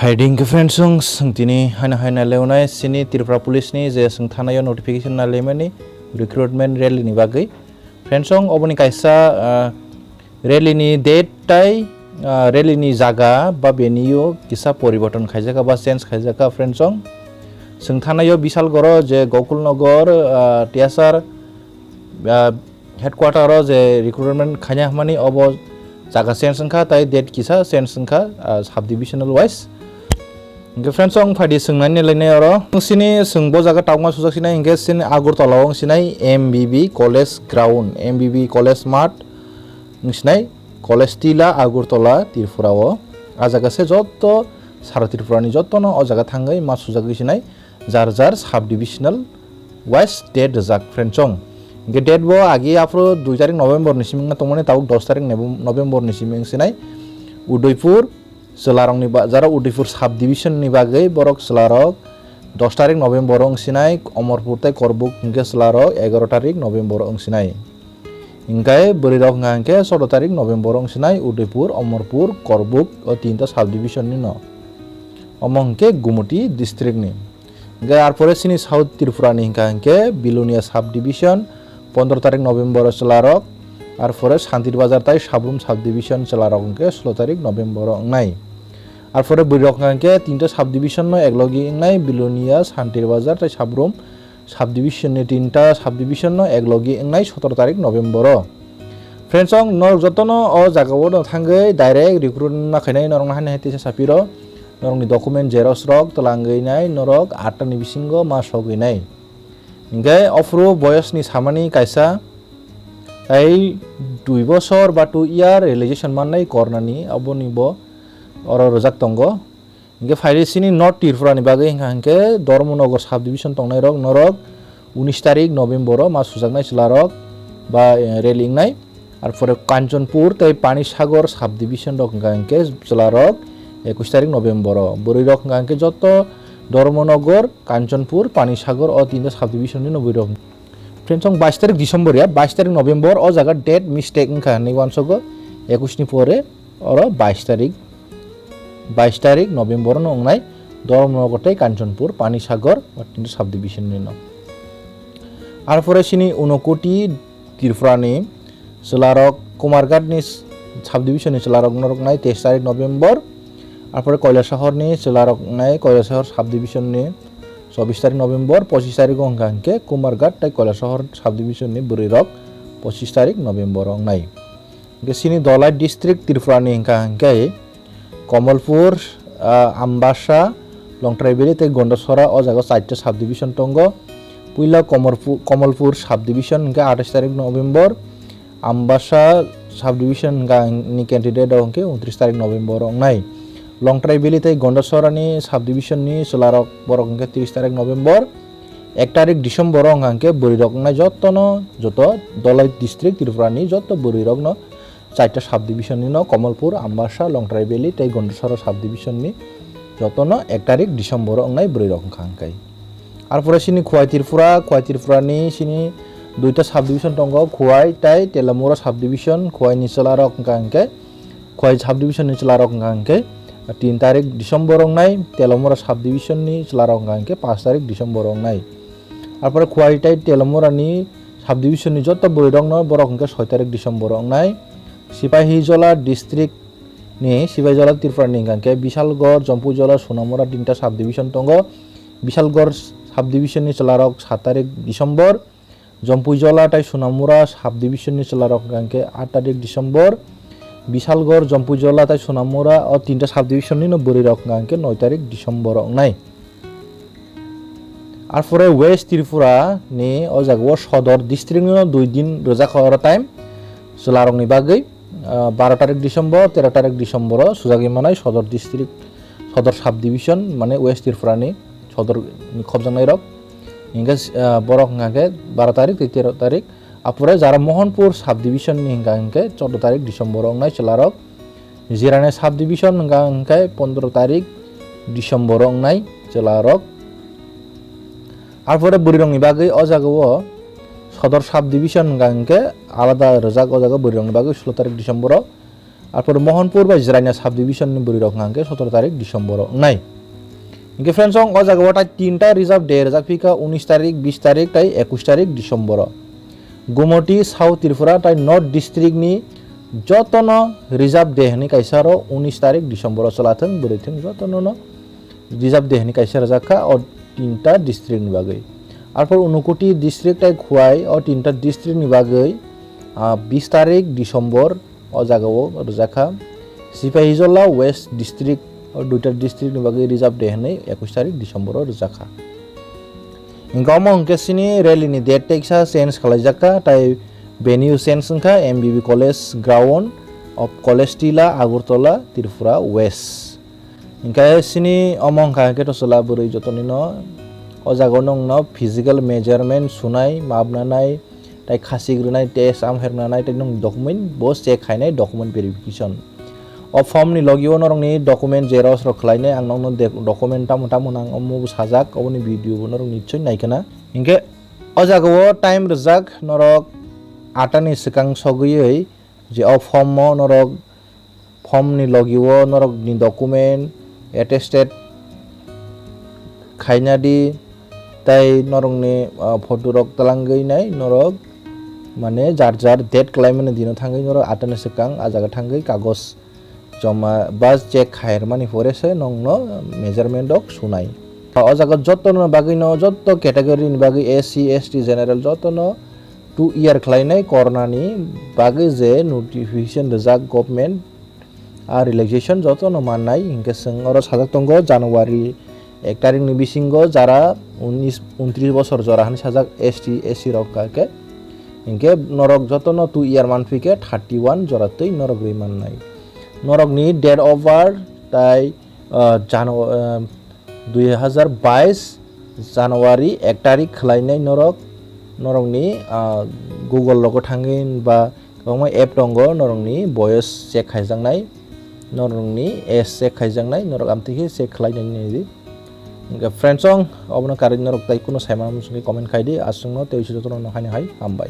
Hiding ke friendsong sengtini hana leonai sini Tripura Police ni je seng thanayo notification na lemani recruitment rally ni bagai friendsong oboni kaisa rally ni date tai rally ni jaga ba venue kisa poriborton khaijaka ba change khaijaka friendsong seng thanayo bishal goro je Gokulnagar tiasar headquarter ro je recruitment khanya mani obo jaga change sengkha tai date kisa change sengkha subdivisional wise Inge friendsong phadi sengmani lene oro sini sengbo jaga taungma sujak sinai inge sini Agartala ong sinai MBB College Ground MBB College Mart sinai College Tila Agartala Tripura o ajaga se jotto sara Tripura ni jotto no o jaga thangai ma sujak sinai jar subdivisional west date jak friendsong inge date bo agi afro 2 tarik November ni siming tongmani tauk 10 tarik November ni siming sinai Udaipur Selarong ni jara Udaipur subdivision ni bagai borok selarok 10 tarik November ong sinai Omorpur tai Korbuk hingga selarok 11 tarik November ong sinai hingga berirok ngangke 10 tarik November ong sinai Udaipur Omorpur Korbuk o tinta subdivision ni no omong ke Gumuti district ni hingga arpore sini South Tripura ni hingga Bilonia subdivision 15 tarik November selarok আর পরে শান্তির বাজার তাই Sabroom subdivision চেলারককে 16 তারিখ November নাই আর পরে বৈরকঙ্কে তিনটা subdivision নয় একলগি নাই বিলোনিয়া শান্তির বাজার তাই সাবরুম সাবডিভিশন তিনটা সাবডিভিশন নয় একলগি নাই 17 তারিখ নভেম্বর ফ্রেন্ডস অং নর যতন অ জাগাও ন থাঙ্গै ডাইরেক্ট রিক্রুট না খাইনাই নরং হানে হেতিসা সাপিरो নরংनि ডকুমেन्ट जेरक्स रक तलांगैनाय नरक 8 तानि बिसिंगो मास हगैनाय इंगे अफ्रु बयसनि सामानि कायसा এই 2 বছর বা 2 ইয়ার রিয়েলাইজেশন মাননাই করনানি অবনিব অর রজাক তঙ্গ ইনকে ফাইরিসিনি নর্থ ত্রিপুরানি বাগে হিংকে ধর্মনগর সাবডিভিশন তংনাই রক নরক 19 তারিখ নভেম্বর মাস সুজাকনাই চিলারক বা রেলিং নাই আর পরে কাঞ্চনপুর তাই পানিসাগর সাবডিভিশন রক হিংকে চিলারক 21 তারিখ নভেম্বর বরি রক হিংকে যত ধর্মনগর কাঞ্চনপুর পানিসাগর ও তিনটা সাবডিভিশননি নবই রক फ्रेंड्स 22 तारिख डिसेम्बर या 22 तारिख नभेम्बर ओ जगह डेट मिस्टेक इंखा नै वानसगो 21 नि परे और 22 तारिख नभेम्बर न अंगनाय धर्मनगरtai काঞ্চনপুর पानीसागर तिनटा सबडिविजन नि न आर परे सिनि उनकोटी त्रिपुरानि सोलारक कुमारघाट नि सबडिविजन नि सोलारक नरक नाय 23 तारिख नभेम्बर आर परे কৈলাসহর नि सोलारक नाय কৈলাসহর सबडिविजन नि 24 तारिख नभेम्बर 25 तारिख अंगांके कुमारघाट ताई কৈলাসহর सबडिविजन नि बुरिरक 25 तारिख नभेम्बर अंगनाय गेसिनि दलाई डिस्ट्रिक्ट त्रिपुरानि अंगांके कमलपुर आम्बासा लंगट्राइबेली ताई गंडसरा ओ जागा 4टा सबडिविजन तंग पुइला कमलपुर सबडिविजन अंगे 28 तारिख नभेम्बर आम्बासा सबडिविजन गानि कैंडिडेट अंगे 29 तारिख नभेम्बर अंगनाय लंगट्राइबेली ताई गंडसरानि सबडिविजन नि सोलारक बरक अंगे 30 तारिख नभेम्बर 1 तारिख डिसेम्बर अंगे बुरिरक नाय जतन जत दलाई डिस्ट्रिक्ट त्रिपुरानि जत बुरिरक न 4टा सबडिविजन नि न कमलपुर आम्बासा लंगट्राइबेली ताई गंडसरा सबडिविजन नि जतन 1 तारिख डिसेम्बर अंगनाय बुरिरक खांकाय आर परे सिनि खुवाई त्रिपुरानि सिनि दुइटा सबडिविजन दंग खुवाई ताई तेलामुरा सबडिविजन खुवाई नि सोलारक अंगे खुवाई सबडिविजन नि सोलारक अंगे 3 तारिख डिसेम्बर अंगनाय तेलामुरा सबडिविजन नि सोलारक अंगे 5 तारिख डिसेम्बर अंगनाय आर परे खुवाई ताई तेलामुरा नि सबडिविजन नि जत बुरिरक न बरक अंगे 6 तारिख डिसेम्बर अंगनाय सिपाहीजला डिस्ट्रिक्ट नि सिपाहीजला त्रिपुरानि अंगे बिशालगढ़ जम्पुजला सोनामुरा 3टा सबडिविजन दंग बिशालगढ़ सबडिविजन नि सोलारक 7 तारिख डिसेम्बर जम्पुजला ताई सोनामुरा सबडिविजन नि सोलारक अंगे 8 तारिख डिसेम्बर बिशालगढ़ जम्पुजला ताई सोनामुरा और 3टा सबडिविजन नि बुरिरक अंगे 9 तारिख डिसेम्बर अंगनाय आर परे वेस्ट त्रिपुरा नि ओ जागा सदर डिस्ट्रिक्ट नि 2 दिन रोजा खावर टाइम सोलारक नि बागै 12 तारिख डिसेम्बर 13 तारिख डिसेम्बर सुजागि मानाय सदर डिस्ट्रिक्ट सदर सबडिविजन माने वेस्ट त्रिपुरा नि सदर नि खबजांनाय रक इंगे बरक अंगे 12 तारिख 13 तारिख आपुरे जारा मोहनपुर सबडिविजन नि अंगे 14 तारिख डिसेम्बर अंगनाय सोलारक जिराने सबडिविजन अंगे 15 तारिख डिसेम्बर अंगनाय सोलारक आर परे बुरिरंनि बागै ओ जागाओ सदर सबडिविजन अंगे आलादा रोजाक ओ जागा बुरिरंनि बागै 16 तारिख डिसेम्बर তারপর মোহনপুর বা Jirania sub division ni buri rok hangke 17 তারিখ ডিসেম্বর নাই ইনকে फ्रेंड्स ও জায়গা তাই তিনটা রিজার্ভ ডে রেজাক ফিকা 19 তারিখ 20 তারিখ তাই 21 তারিখ ডিসেম্বর গুমটি সাউথ ত্রিপুরা তাই নর্থ ডিস্ট্রিক্ট ni যতন রিজার্ভ ডে ni কাইসারো 19 তারিখ ডিসেম্বর চলাথং বরিথং যতন রিজার্ভ ডে ni কাইসার জাকা ও তিনটা ডিস্ট্রিক্ট ni বাগৈ তারপর 29 ডিস্ট্রিক্ট তাই খুয়াই ও তিনটা ডিস্ট্রিক্ট ni বাগৈ 20 তারিখ ডিসেম্বর ও জায়গাও রজাখা সিপাহীজলা ওয়েস্ট ডিস্ট্রিক্ট ও দুইটা ডিস্ট্রিক্ট ni বাগৈ রিজার্ভ ডে ni 21 তারিখ ডিসেম্বর রজাখা ইনকাম অঙ্কেসিনি রেলিনি ডেট টেক্সা চেঞ্জ খালাইজাকা তাই ভেনিউ চেঞ্জ সংখ্যা MBB college ground of college Tilla Agartala Tripura West Inca সিনি অমংখা কেটো চলা বरै যতনি ন অজাগো নং ন ফিজিক্যাল মেজারমেন্ট সুনাই মাপनानै তাই খাসিग्रोनाय टेस्ट आमहेरनानै তাই নং डकुमेन्ट बो चेक खायनाय डकुमेन्ट भेरिफिकेशन अ फर्म नि लगियो नरंनि डकुमेन्ट जेरक्स र खलायनाय आं नंनो डकुमेन्ट तामोन आं अमु साजाक अबनि भिडियो बो नरं निश्चय नायखना इनके अजागो टाइम रजाक नरक आटानि सिकां सगयै जे अ फर्म म नरक फर्म नि लगियो नरक नि डकुमेन्ट एटेस्टेड खायनादि তাই নরংনি ফটো রক তালাঙ্গैनाय नरक माने जार जार डेट क्लाइमेन दिनो थांगै नरक आटानि सिकां आजागा थांगै कागज जमा बास चेक खायर मानि फरेसे नंनो मेजारमेंट डक सुनाय अजागा जतन बागैनो जत्त कैटेगरी नि बागै एससी एसटी जनरल जतन 2 इयार खलायनाय करनानि बागै जे नोटिफिकेशन रजाक गभर्नमेंट आ रिलैक्सेशन जतन माननाय इनके जों अर साजाक तंगो जानुवारि 1 तारिख नि बिसिंगो जारा 29 বছর জরাহানি সাজাক एसटी एससी रकाके इनके नरक जतन 2 इयार मानफिके 31 जरातै नरक रै माननाय नरक नि डेट अफ बार्थ ताई 2022 জানুয়ারি 1 तारिख खलायनाय नरक नरकनि गुगल लग थांगिन बा गोबां एप दङ नरकनि भয়েस चेक खायजांनाय नरकनि एस चेक खायजांनाय नरक आमथिखे चेक खलायनायनि इनके फ्रेंड्स अबनो कारेन्ट नरक ताई कुनो सायमा मुसुनि कमेन्ट खायदि आसुंनो तेइस जतन हाय हामबाय।